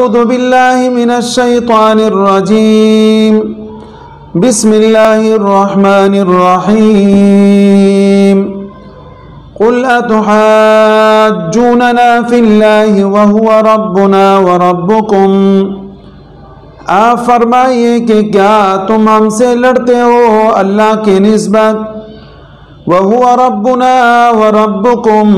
أعوذ بالله من الشيطان الرجيم. بسم الله الرحمن الرحيم. قل أتحاجوننا في الله وهو ربنا وربكم. آپ فرمائیے کہ کیا تم ہم سے لڑتے ہو اللہ کی نسبت، وَهُوَ رَبُّنَا وَرَبُّكُمْ،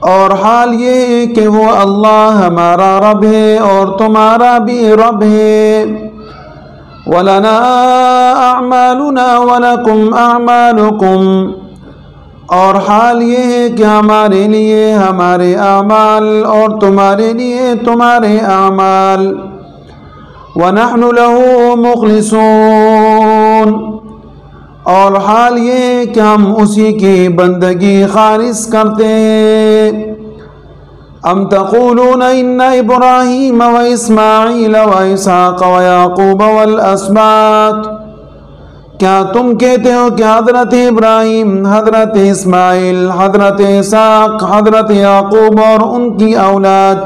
اور حال یہ ہے کہ وہ اللہ ہمارا رب ہے اور تمہارا بھی رب ہے. وَلَنَا أَعْمَالُنَا وَلَكُمْ أَعْمَالُكُمْ، اور حال یہ ہے کہ ہمارے لیے ہمارے اعمال اور تمہارے لیے تمہارے اعمال. وَنَحْنُ لَهُ مُخْلِصُونَ، اور حال یہ ہے کہ ہم اسی کی بندگی خالص کرتے ہیں. ام تقولون ان ابراہیم و اسماعیل و اسحاق و یعقوب والاسباط، کیا تم کہتے ہو کہ حضرت ابراہیم، حضرت اسماعیل، حضرت اسحاق، حضرت یعقوب اور ان کی اولاد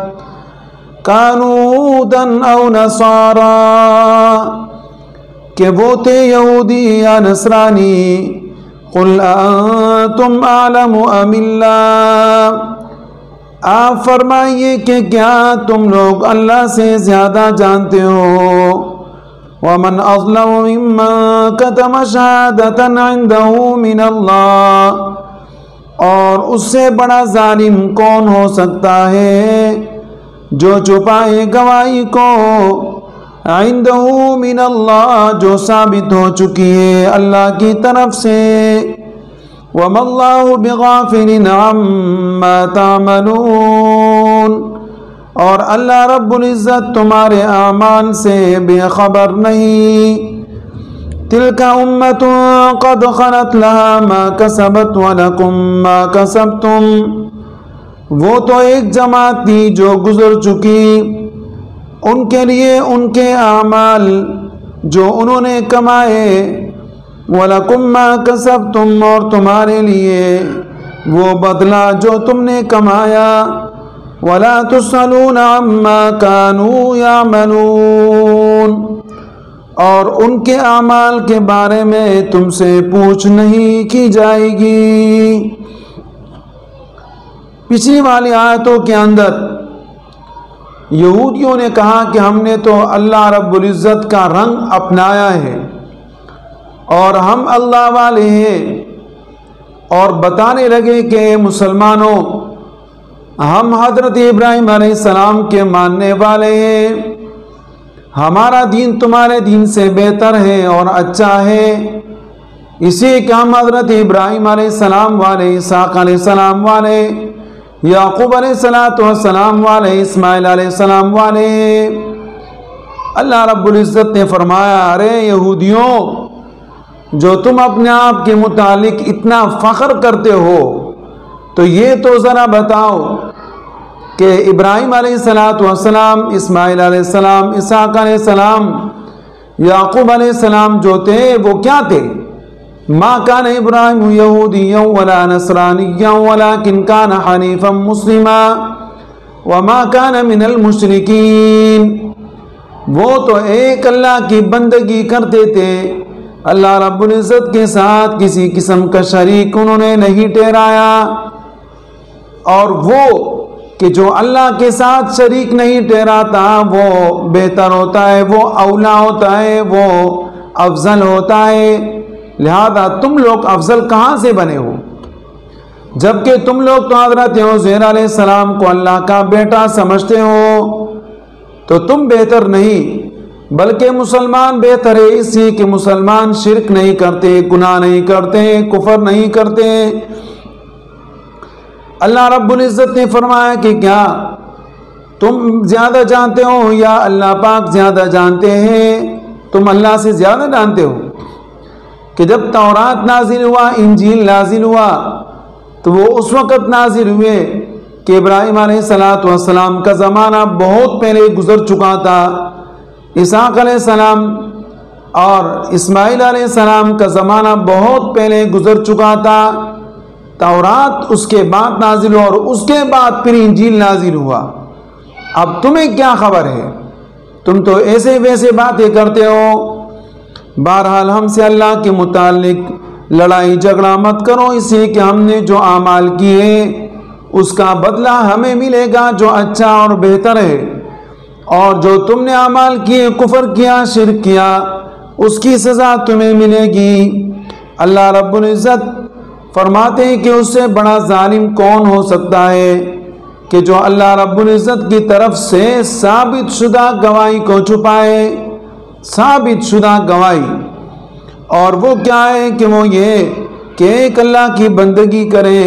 کانوا ہوداً او نصارا، کہ وہ تھے یہودی یا نصرانی. قل انتم اعلم ام اللہ، آپ فرمائیے کہ کیا تم لوگ اللہ سے زیادہ جانتے ہو. ومن اظلم ممن کتم شہادۃ عنده من اللہ، اور اس سے بڑا ظالم کون ہو سکتا ہے جو چھپائے گواہی کو عندہ من اللہ، جو ثابت ہو چکی ہے اللہ کی طرف سے. وما اللہ بغافل عما تعملون، اور اللہ رب العزت تمہارے اعمال سے بے خبر نہیں. تلک امت قد خلت لها ما کسبت ولکم ما کسبتم، وہ تو ایک جماعت تھی جو گزر چکی، ان کے لیے ان کے اعمال جو انہوں نے کمائے. وَلَكُمْ مَا كَسَبْتُمْ، اور تمہارے لیے وہ بدلہ جو تم نے کمایا. وَلَا تُسْأَلُونَ عَمَّا كَانُوا يَعْمَلُونَ، اور ان کے اعمال کے بارے میں تم سے پوچھ نہیں کی جائے گی. پچھلی والی آیتوں کے اندر یہودیوں نے کہا کہ ہم نے تو اللہ رب العزت کا رنگ اپنایا ہے اور ہم اللہ والے ہیں، اور بتانے لگے کہ مسلمانوں ہم حضرت ابراہیم علیہ السلام کے ماننے والے ہیں، ہمارا دین تمہارے دین سے بہتر ہے اور اچھا ہے، اسی کہ ہم حضرت ابراہیم علیہ السلام والے، اسحاق علیہ السلام والے، یعقوب علیہ السلام والے، اسماعیل علیہ السلام والے. اللہ رب العزت نے فرمایا ارے یہودیوں، جو تم اپنے آپ کے متعلق اتنا فخر کرتے ہو تو یہ تو ذرا بتاؤ کہ ابراہیم علیہ السلام، اسماعیل علیہ السلام، اسحاق علیہ السلام، یعقوب علیہ السلام جو تھے وہ کیا تھے؟ ما کان ابراہیم یہودیا ولا نصرانیا ولکن کان حنیفا مسلما وما کان من المشرکین، وہ تو ایک اللہ کی بندگی کرتے تھے، اللہ رب العزت کے ساتھ کسی قسم کا شریک انہوں نے نہیں ٹھہرایا. اور وہ کہ جو اللہ کے ساتھ شریک نہیں ٹھہراتا وہ بہتر ہوتا ہے، وہ اولا ہوتا ہے، وہ افضل ہوتا ہے. لہذا تم لوگ افضل کہاں سے بنے ہو جبکہ تم لوگ تو حضرت عزیر علیہ السلام کو اللہ کا بیٹا سمجھتے ہو؟ تو تم بہتر نہیں بلکہ مسلمان بہتر ہے، اس لیے کہ مسلمان شرک نہیں کرتے، گناہ نہیں کرتے، کفر نہیں کرتے. اللہ رب العزت نے فرمایا کہ کیا تم زیادہ جانتے ہو یا اللہ پاک زیادہ جانتے ہیں؟ تم اللہ سے زیادہ جانتے ہو کہ جب تورات نازل ہوا، انجیل نازل ہوا تو وہ اس وقت نازل ہوئے کہ ابراہیم علیہ السلام کا زمانہ بہت پہلے گزر چکا تھا، اسحاق علیہ السلام اور اسماعیل علیہ السلام کا زمانہ بہت پہلے گزر چکا تھا. تورات اس کے بعد نازل ہوا اور اس کے بعد پھر انجیل نازل ہوا. اب تمہیں کیا خبر ہے، تم تو ایسے ویسے باتیں کرتے ہو۔ بہرحال ہم سے اللہ کے متعلق لڑائی جھگڑا مت کرو، اس لیے کہ ہم نے جو اعمال کیے اس کا بدلہ ہمیں ملے گا جو اچھا اور بہتر ہے، اور جو تم نے اعمال کیے، کفر کیا، شرک کیا، اس کی سزا تمہیں ملے گی۔ اللہ رب العزت فرماتے ہیں کہ اس سے بڑا ظالم کون ہو سکتا ہے کہ جو اللہ رب العزت کی طرف سے ثابت شدہ گواہی کو چھپائے، ثابت شدہ گواہی، اور وہ کیا ہے کہ وہ یہ کہ ایک اللہ کی بندگی کرے۔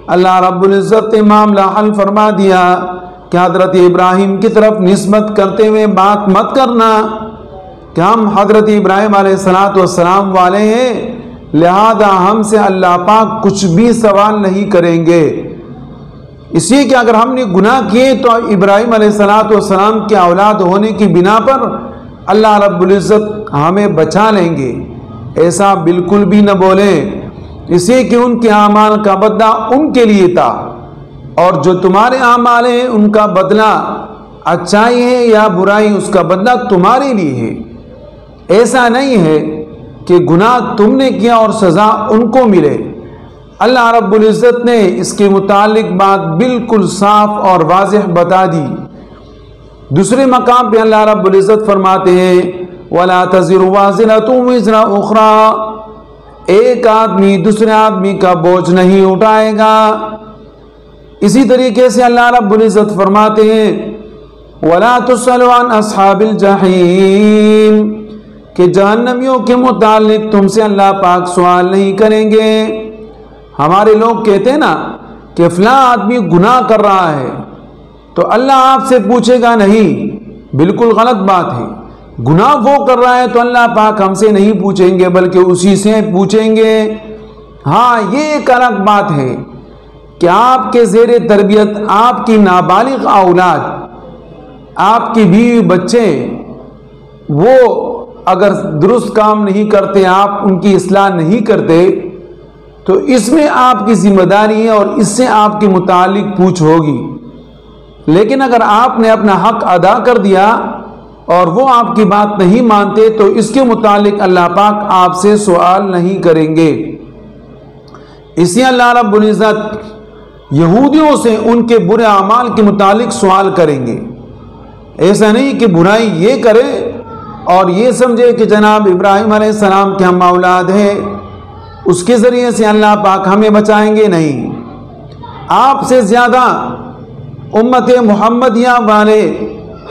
اللہ رب العزت نے معاملہ حل فرما دیا کہ حضرت ابراہیم کی طرف نسبت کرتے ہوئے بات مت کرنا کہ ہم حضرت ابراہیم علیہ السلام والے ہیں، لہذا ہم سے اللہ پاک کچھ بھی سوال نہیں کریں گے۔ اس لیے کہ اگر ہم نے گناہ کیے تو ابراہیم علیہ السلام کے اولاد ہونے کی بنا پر اللہ رب العزت ہمیں بچا لیں گے، ایسا بالکل بھی نہ بولیں، اس لیے کہ ان کے اعمال کا بدلہ ان کے لیے تھا، اور جو تمہارے اعمال ہیں ان کا بدلہ اچھائی ہے یا برائی، اس کا بدلہ تمہارے لیے ہے۔ ایسا نہیں ہے کہ گناہ تم نے کیا اور سزا ان کو ملے۔ اللہ رب العزت نے اس کے متعلق بات بالکل صاف اور واضح بتا دی۔ دوسرے مقام پہ اللہ رب العزت فرماتے ہیں وَلَا تَزِرُ وَازِرَةٌ وِزْرَ أُخْرَى، ایک آدمی دوسرے آدمی کا بوجھ نہیں اٹھائے گا۔ اسی طریقے سے اللہ رب العزت فرماتے ہیں وَلَا تُسْأَلُ عَنْ أَصْحَابِ الْجَحِيمِ، کہ جہنمیوں کے متعلق تم سے اللہ پاک سوال نہیں کریں گے۔ ہمارے لوگ کہتے ہیں نا کہ فلاں آدمی گناہ کر رہا ہے تو اللہ آپ سے پوچھے گا، نہیں، بالکل غلط بات ہے۔ گناہ وہ کر رہا ہے تو اللہ پاک ہم سے نہیں پوچھیں گے بلکہ اسی سے پوچھیں گے۔ ہاں، یہ ایک الگ بات ہے کہ آپ کے زیر تربیت آپ کی نابالغ اولاد، آپ کی بیوی بچے، وہ اگر درست کام نہیں کرتے، آپ ان کی اصلاح نہیں کرتے، تو اس میں آپ کی ذمہ داری ہے اور اس سے آپ کے متعلق پوچھ ہوگی۔ لیکن اگر آپ نے اپنا حق ادا کر دیا اور وہ آپ کی بات نہیں مانتے تو اس کے متعلق اللہ پاک آپ سے سوال نہیں کریں گے۔ اسی اللہ رب العزت یہودیوں سے ان کے برے اعمال کے متعلق سوال کریں گے۔ ایسا نہیں کہ برائی یہ کرے اور یہ سمجھے کہ جناب ابراہیم علیہ السلام کے ہم اولاد ہیں، اس کے ذریعے سے اللہ پاک ہمیں بچائیں گے، نہیں۔ آپ سے زیادہ امت محمدیہ والے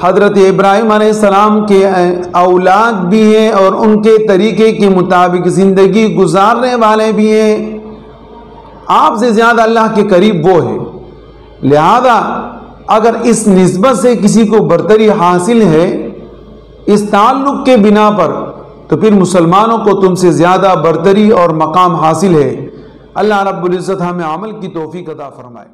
حضرت ابراہیم علیہ السلام کے اولاد بھی ہیں اور ان کے طریقے کے مطابق زندگی گزارنے والے بھی ہیں۔ آپ سے زیادہ اللہ کے قریب وہ ہے، لہذا اگر اس نسبت سے کسی کو برتری حاصل ہے اس تعلق کے بنا پر، تو پھر مسلمانوں کو تم سے زیادہ برتری اور مقام حاصل ہے۔ اللہ رب العزت ہمیں عمل کی توفیق عطا فرمائے۔